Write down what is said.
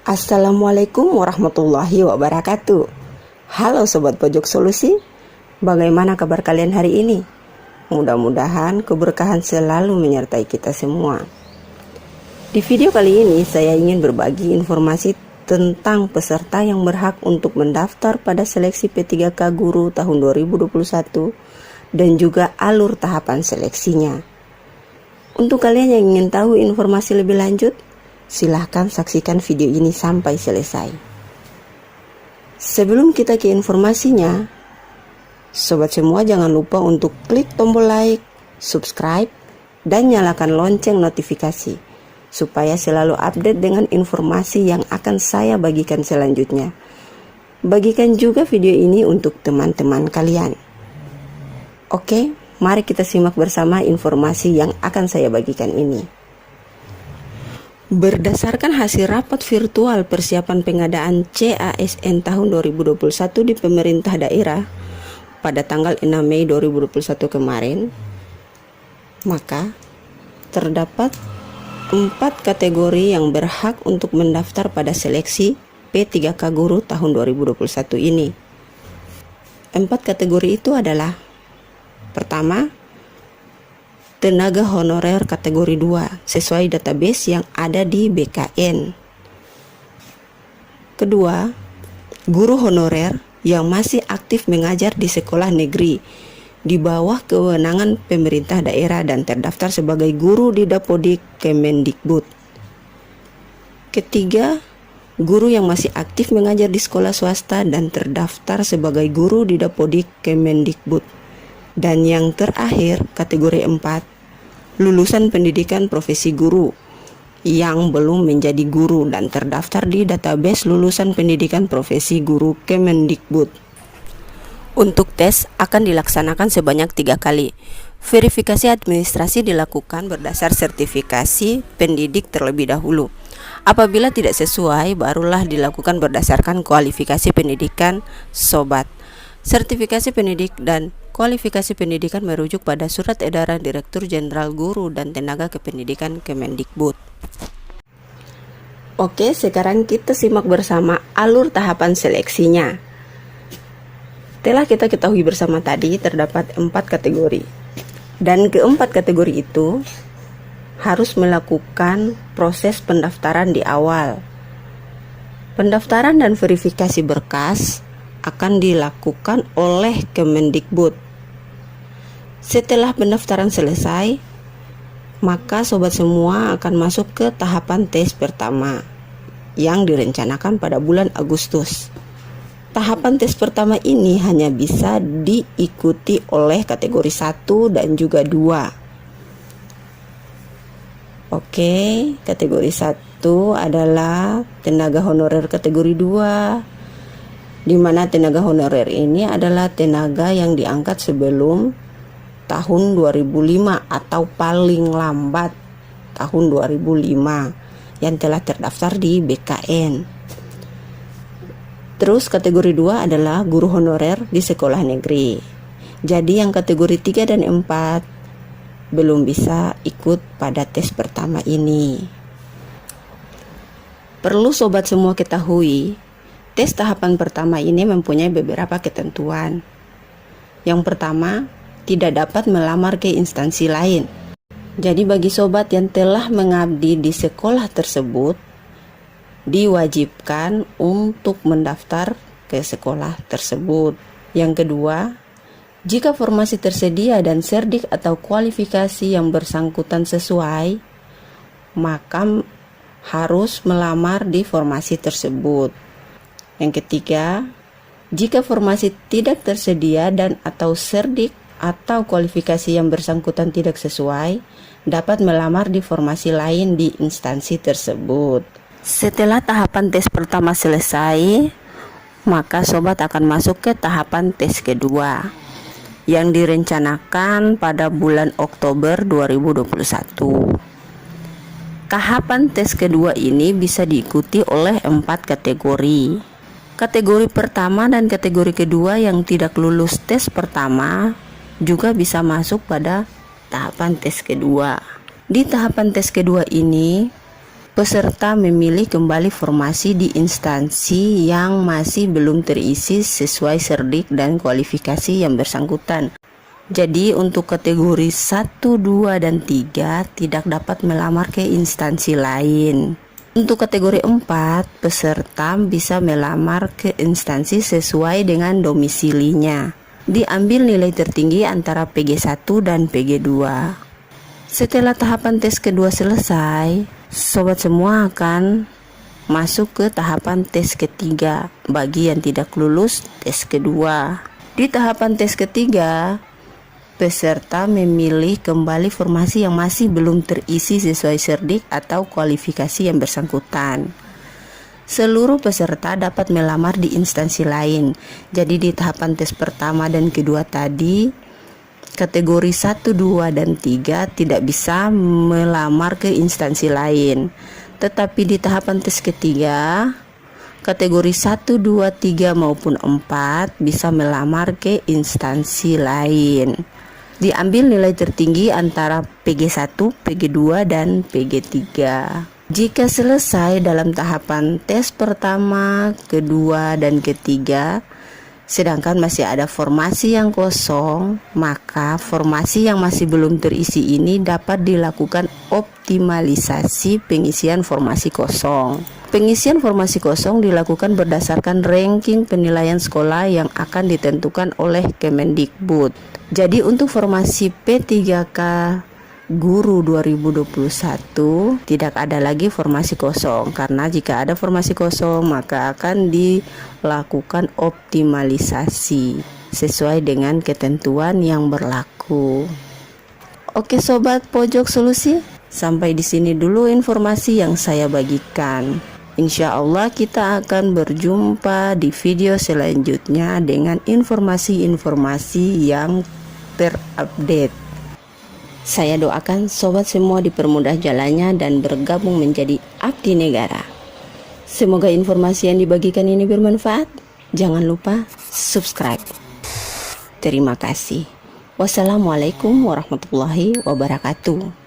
Assalamualaikum warahmatullahi wabarakatuh. Halo Sobat Pojok Solusi, bagaimana kabar kalian hari ini? Mudah-mudahan keberkahan selalu menyertai kita semua. Di video kali ini saya ingin berbagi informasi tentang peserta yang berhak untuk mendaftar pada seleksi P3K Guru tahun 2021 dan juga alur tahapan seleksinya. Untuk kalian yang ingin tahu informasi lebih lanjut, silahkan saksikan video ini sampai selesai. Sebelum kita ke informasinya, sobat semua jangan lupa untuk klik tombol like, subscribe, dan nyalakan lonceng notifikasi supaya selalu update dengan informasi yang akan saya bagikan selanjutnya. Bagikan juga video ini untuk teman-teman kalian. Oke, mari kita simak bersama informasi yang akan saya bagikan ini. Berdasarkan hasil rapat virtual persiapan pengadaan CASN tahun 2021 di pemerintah daerah pada tanggal 6 Mei 2021 kemarin, maka terdapat 4 kategori yang berhak untuk mendaftar pada seleksi P3K Guru tahun 2021 ini. 4 kategori itu adalah: pertama, tenaga honorer kategori 2 sesuai database yang ada di BKN. Kedua, guru honorer yang masih aktif mengajar di sekolah negeri di bawah kewenangan pemerintah daerah dan terdaftar sebagai guru di Dapodik Kemendikbud. Ketiga, guru yang masih aktif mengajar di sekolah swasta dan terdaftar sebagai guru di Dapodik Kemendikbud. Dan yang terakhir, kategori 4, lulusan pendidikan profesi guru yang belum menjadi guru dan terdaftar di database lulusan pendidikan profesi guru Kemendikbud. Untuk tes akan dilaksanakan sebanyak 3 kali. Verifikasi administrasi dilakukan berdasar sertifikasi pendidik terlebih dahulu. Apabila tidak sesuai, barulah dilakukan berdasarkan kualifikasi pendidikan sobat. Sertifikasi pendidik dan kualifikasi pendidikan merujuk pada Surat Edaran Direktur Jenderal Guru dan Tenaga Kependidikan Kemendikbud. Oke, sekarang kita simak bersama alur tahapan seleksinya. Telah kita ketahui bersama tadi terdapat 4 kategori. Dan keempat kategori itu harus melakukan proses pendaftaran di awal. Pendaftaran dan verifikasi berkas akan dilakukan oleh Kemendikbud. Setelah pendaftaran selesai, maka sobat semua akan masuk ke tahapan tes pertama yang direncanakan pada bulan Agustus. Tahapan tes pertama ini hanya bisa diikuti oleh kategori 1 dan juga 2. Oke, kategori 1 adalah tenaga honorer kategori 2, di mana tenaga honorer ini adalah tenaga yang diangkat sebelum tahun 2005 atau paling lambat tahun 2005 yang telah terdaftar di BKN. Terus kategori 2 adalah guru honorer di sekolah negeri. Jadi yang kategori 3 dan 4 belum bisa ikut pada tes pertama ini. Perlu sobat semua ketahui, tes tahapan pertama ini mempunyai beberapa ketentuan. Yang pertama, tidak dapat melamar ke instansi lain. Jadi bagi sobat yang telah mengabdi di sekolah tersebut, diwajibkan untuk mendaftar ke sekolah tersebut. Yang kedua, jika formasi tersedia dan serdik atau kualifikasi yang bersangkutan sesuai, maka harus melamar di formasi tersebut. Yang ketiga, jika formasi tidak tersedia dan atau serdik atau kualifikasi yang bersangkutan tidak sesuai, dapat melamar di formasi lain di instansi tersebut. Setelah tahapan tes pertama selesai, maka sobat akan masuk ke tahapan tes kedua yang direncanakan pada bulan Oktober 2021. Tahapan tes kedua ini bisa diikuti oleh 4 kategori. Kategori pertama dan kategori kedua yang tidak lulus tes pertama juga bisa masuk pada tahapan tes kedua. Di tahapan tes kedua ini, peserta memilih kembali formasi di instansi yang masih belum terisi sesuai serdik dan kualifikasi yang bersangkutan. Jadi untuk kategori 1, 2, dan 3 tidak dapat melamar ke instansi lain. Untuk kategori 4, peserta bisa melamar ke instansi sesuai dengan domisilinya. Diambil nilai tertinggi antara PG1 dan PG2. Setelah tahapan tes kedua selesai, sobat semua akan masuk ke tahapan tes ketiga bagi yang tidak lulus tes kedua. Di tahapan tes ketiga, peserta memilih kembali formasi yang masih belum terisi sesuai serdik atau kualifikasi yang bersangkutan. Seluruh peserta dapat melamar di instansi lain. Jadi di tahapan tes pertama dan kedua tadi, kategori 1, 2, dan 3 tidak bisa melamar ke instansi lain. Tetapi di tahapan tes ketiga, kategori 1, 2, 3, maupun 4 bisa melamar ke instansi lain. Diambil nilai tertinggi antara PG1, PG2, dan PG3. Jika selesai dalam tahapan tes pertama, kedua, dan ketiga, sedangkan masih ada formasi yang kosong, maka formasi yang masih belum terisi ini dapat dilakukan optimalisasi pengisian formasi kosong. Pengisian formasi kosong dilakukan berdasarkan ranking penilaian sekolah yang akan ditentukan oleh Kemendikbud. Jadi untuk formasi P3K Guru 2021 tidak ada lagi formasi kosong, karena jika ada formasi kosong maka akan dilakukan optimalisasi sesuai dengan ketentuan yang berlaku. Oke sobat Pojok Solusi, sampai di sini dulu informasi yang saya bagikan. Insya Allah kita akan berjumpa di video selanjutnya dengan informasi-informasi yang terupdate. Saya doakan sobat semua dipermudah jalannya dan bergabung menjadi abdi negara. Semoga informasi yang dibagikan ini bermanfaat. Jangan lupa subscribe. Terima kasih. Wassalamualaikum warahmatullahi wabarakatuh.